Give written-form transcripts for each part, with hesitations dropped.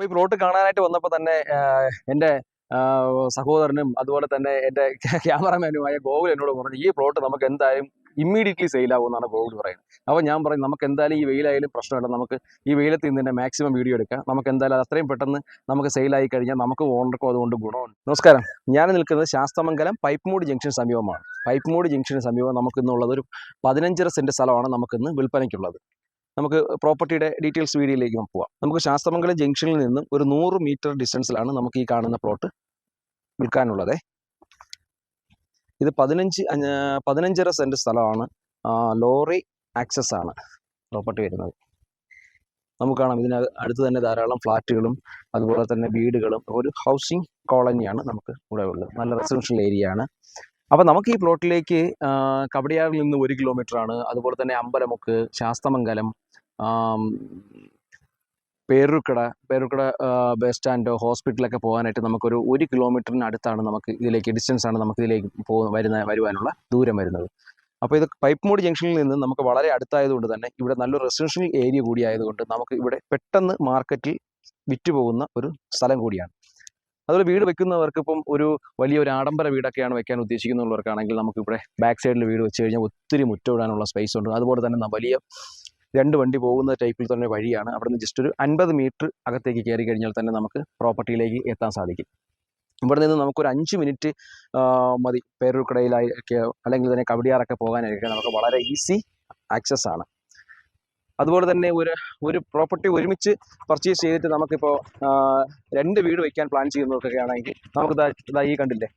ഈ പ്ലോട്ട് കാണാനായിട്ട് വന്നപ്പോൾ തന്നെ എൻ്റെ സഹോദരനും അതുപോലെ തന്നെ എൻ്റെ ക്യാമറമാനുമായ ഗോകുൽ എന്നോട് പറഞ്ഞു ഈ പ്ലോട്ട് നമുക്ക് എന്തായാലും ഇമ്മീഡിയറ്റ്ലി സെയിലാവുമെന്നാണ് ഗോകുൽ പറയുന്നത്. അപ്പോൾ ഞാൻ പറയും നമുക്ക് എന്തായാലും ഈ വെയിലായാലും പ്രശ്നമില്ല, നമുക്ക് ഈ വെയിലത്ത് നിന്ന് തന്നെ മാക്സിമം വീഡിയോ എടുക്കാം, നമുക്ക് എന്തായാലും അത് അത്രയും പെട്ടെന്ന് നമുക്ക് സെയിലായി കഴിഞ്ഞാൽ നമുക്ക് ഓണർക്കും അതുകൊണ്ട് ഗുണമുണ്ട്. നമസ്കാരം, ഞാൻ നിൽക്കുന്നത് ശാസ്തമംഗലം പൈപ്പ്മൂട് ജംഗ്ഷൻ സമീപമാണ്. പൈപ്പ്മൂട് ജംഗ്ഷന് സമീപം നമുക്കിന്നുള്ളത് ഒരു 15 സെൻറ്റ് സ്ഥലമാണ് നമുക്കിന്ന് വിൽപ്പനയ്ക്കുള്ളത്. നമുക്ക് പ്രോപ്പർട്ടിയുടെ ഡീറ്റെയിൽസ് വീഡിയോയിലേക്ക് പോവാം. നമുക്ക് ശാസ്തമംഗലം ജംഗ്ഷനിൽ നിന്നും ഒരു 100 മീറ്റർ ഡിസ്റ്റൻസിലാണ് നമുക്ക് ഈ കാണുന്ന പ്ലോട്ട് വിൽക്കാനുള്ളത്. ഇത് 15.5 സെൻറ്റ് സ്ഥലമാണ്. ലോറി ആക്സസ് ആണ് പ്രോപ്പർട്ടി വരുന്നത്. നമുക്ക് കാണാം ഇതിന് അടുത്ത് തന്നെ ധാരാളം ഫ്ലാറ്റുകളും അതുപോലെ തന്നെ വീടുകളും ഒരു ഹൗസിംഗ് കോളനിയാണ് നമുക്ക് ഇവിടെ ഉള്ളത്. നല്ല റെസിഡൻഷ്യൽ ഏരിയ ആണ്. അപ്പോൾ നമുക്ക് ഈ പ്ലോട്ടിലേക്ക് കവടിയാറിൽ നിന്ന് 1 കിലോമീറ്ററാണ്. അതുപോലെ തന്നെ അമ്പലമുക്ക്, ശാസ്തമംഗലം, പേരൂർക്കട ബസ് സ്റ്റാൻഡോ ഹോസ്പിറ്റലൊക്കെ പോകാനായിട്ട് നമുക്കൊരു 1 കിലോമീറ്ററിന് അടുത്താണ് നമുക്ക് ഇതിലേക്ക് ഡിസ്റ്റൻസാണ് നമുക്ക് ഇതിലേക്ക് വരുവാനുള്ള ദൂരം വരുന്നത്. അപ്പോൾ ഇത് പൈപ്പ്മൂട് ജംഗ്ഷനിൽ നിന്ന് നമുക്ക് വളരെ അടുത്തായതുകൊണ്ട് തന്നെ ഇവിടെ നല്ലൊരു റെസിഡൻഷ്യൽ ഏരിയ കൂടി ആയതുകൊണ്ട് നമുക്ക് ഇവിടെ പെട്ടെന്ന് മാർക്കറ്റിൽ വിറ്റുപോകുന്ന ഒരു സ്ഥലം കൂടിയാണ്. അതുപോലെ വീട് വെക്കുന്നവർക്ക് ഇപ്പം വലിയൊരു ആഡംബര വീടൊക്കെയാണ് വെക്കാൻ ഉദ്ദേശിക്കുന്നുള്ളവർക്കാണെങ്കിൽ നമുക്കിവിടെ ബാക്ക് സൈഡിൽ വീട് വെച്ച് കഴിഞ്ഞാൽ ഒത്തിരി മുറ്റമിടാനുള്ള സ്പേസ് ഉണ്ട്. അതുപോലെ തന്നെ വലിയ 2 വണ്ടി പോകുന്ന ടൈപ്പിൽ തന്നെ വഴിയാണ്. അവിടെ നിന്ന് ജസ്റ്റ് ഒരു 50 മീറ്റർ അകത്തേക്ക് കയറി കഴിഞ്ഞാൽ തന്നെ നമുക്ക് പ്രോപ്പർട്ടിയിലേക്ക് എത്താൻ സാധിക്കും. ഇവിടെ നിന്ന് നമുക്കൊരു 5 മിനിറ്റ് മതി പേരൂർക്കടയിലായിരിക്കെ അല്ലെങ്കിൽ തന്നെ കവടിയാറൊക്കെ പോകാനായിരിക്കും നമുക്ക് വളരെ ഈസി ആക്സസ് ആണ്. അതുപോലെ തന്നെ ഒരു പ്രോപ്പർട്ടി ഒരുമിച്ച് പർച്ചേസ് ചെയ്തിട്ട് നമുക്കിപ്പോൾ 2 വീട് വയ്ക്കാൻ പ്ലാൻ ചെയ്യുന്നവർക്കൊക്കെ ആണെങ്കിൽ നമുക്ക് ഈ കണ്ടില്ലേ,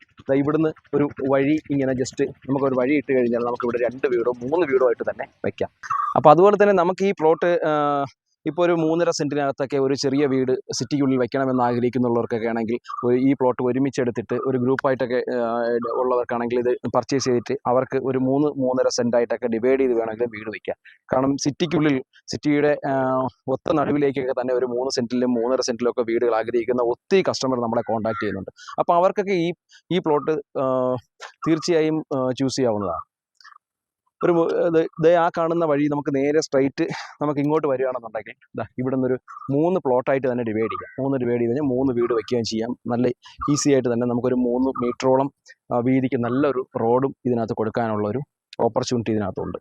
ഇവിടുന്ന് ഒരു വഴി ഇങ്ങനെ ജസ്റ്റ് നമുക്കൊരു വഴി ഇട്ട് കഴിഞ്ഞാൽ നമുക്കിവിടെ 2 വീടോ 3 വീടോ ആയിട്ട് തന്നെ വയ്ക്കാം. അപ്പോൾ അതുപോലെ തന്നെ നമുക്ക് ഈ പ്ലോട്ട് ഇപ്പോൾ ഒരു 3.5 സെൻറ്റിനകത്തൊക്കെ ഒരു ചെറിയ വീട് സിറ്റിക്കുള്ളിൽ വെക്കണമെന്ന് ആഗ്രഹിക്കുന്നുള്ളവർക്കൊക്കെ ആണെങ്കിൽ ഈ പ്ലോട്ട് ഒരുമിച്ചെടുത്തിട്ട് ഒരു ഗ്രൂപ്പായിട്ടൊക്കെ ഉള്ളവർക്കാണെങ്കിൽ ഇത് പർച്ചേസ് ചെയ്തിട്ട് അവർക്ക് ഒരു 3.5 സെൻറ്റായിട്ടൊക്കെ ഡിവൈഡ് ചെയ്ത് വേണമെങ്കിൽ വീട് വയ്ക്കാം. കാരണം സിറ്റിയുടെ ഒത്ത നടുവിലേക്കൊക്കെ തന്നെ ഒരു 3 സെൻറ്റിലും 3.5 സെൻറ്റിലും ഒക്കെ വീടുകൾ ആഗ്രഹിക്കുന്ന ഒത്തിരി കസ്റ്റമർ നമ്മളെ കോൺടാക്ട് ചെയ്യുന്നുണ്ട്. അപ്പോൾ അവർക്കൊക്കെ ഈ പ്ലോട്ട് തീർച്ചയായും ചൂസ് ചെയ്യാവുന്നതാണ്. ആ കാണുന്ന വഴി നമുക്ക് നേരെ സ്ട്രൈറ്റ് നമുക്ക് ഇങ്ങോട്ട് വരികയാണെന്നുണ്ടെങ്കിൽ ഇവിടെ നിന്നൊരു 3 പ്ലോട്ടായിട്ട് തന്നെ ഡിവൈഡ് ചെയ്യാം. 3 ഡിവൈഡ് ചെയ്ത് കഴിഞ്ഞാൽ 3 വീട് വയ്ക്കുകയും ചെയ്യാം. നല്ല ഈസി ആയിട്ട് തന്നെ നമുക്കൊരു 3 മീറ്ററോളം വീതിക്ക് നല്ലൊരു റോഡും ഇതിനകത്ത് കൊടുക്കാനുള്ള ഒരു ഓപ്പർച്യൂണിറ്റി ഇതിനകത്തുണ്ട്.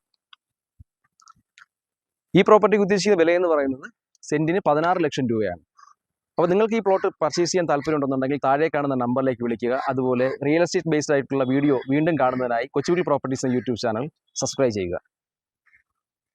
ഈ പ്രോപ്പർട്ടിക്ക് ഉദ്ദേശിക്കുന്ന വിലയെന്ന് പറയുന്നത് സെൻറ്റിന് 16 ലക്ഷം രൂപയാണ്. അപ്പോൾ നിങ്ങൾക്ക് ഈ പ്ലോട്ട് പർച്ചേസ് ചെയ്യാൻ താല്പര്യമുണ്ടെന്നുണ്ടെങ്കിൽ താഴെ കാണുന്ന നമ്പറിലേക്ക് വിളിക്കുക. അതുപോലെ റിയൽ എസ്റ്റേറ്റ് ബേസ്ഡ് ആയിട്ടുള്ള വീഡിയോ വീണ്ടും കാണുന്നതിനായി Kochukudy properties YouTube channel subscribe ചെയ്യുക.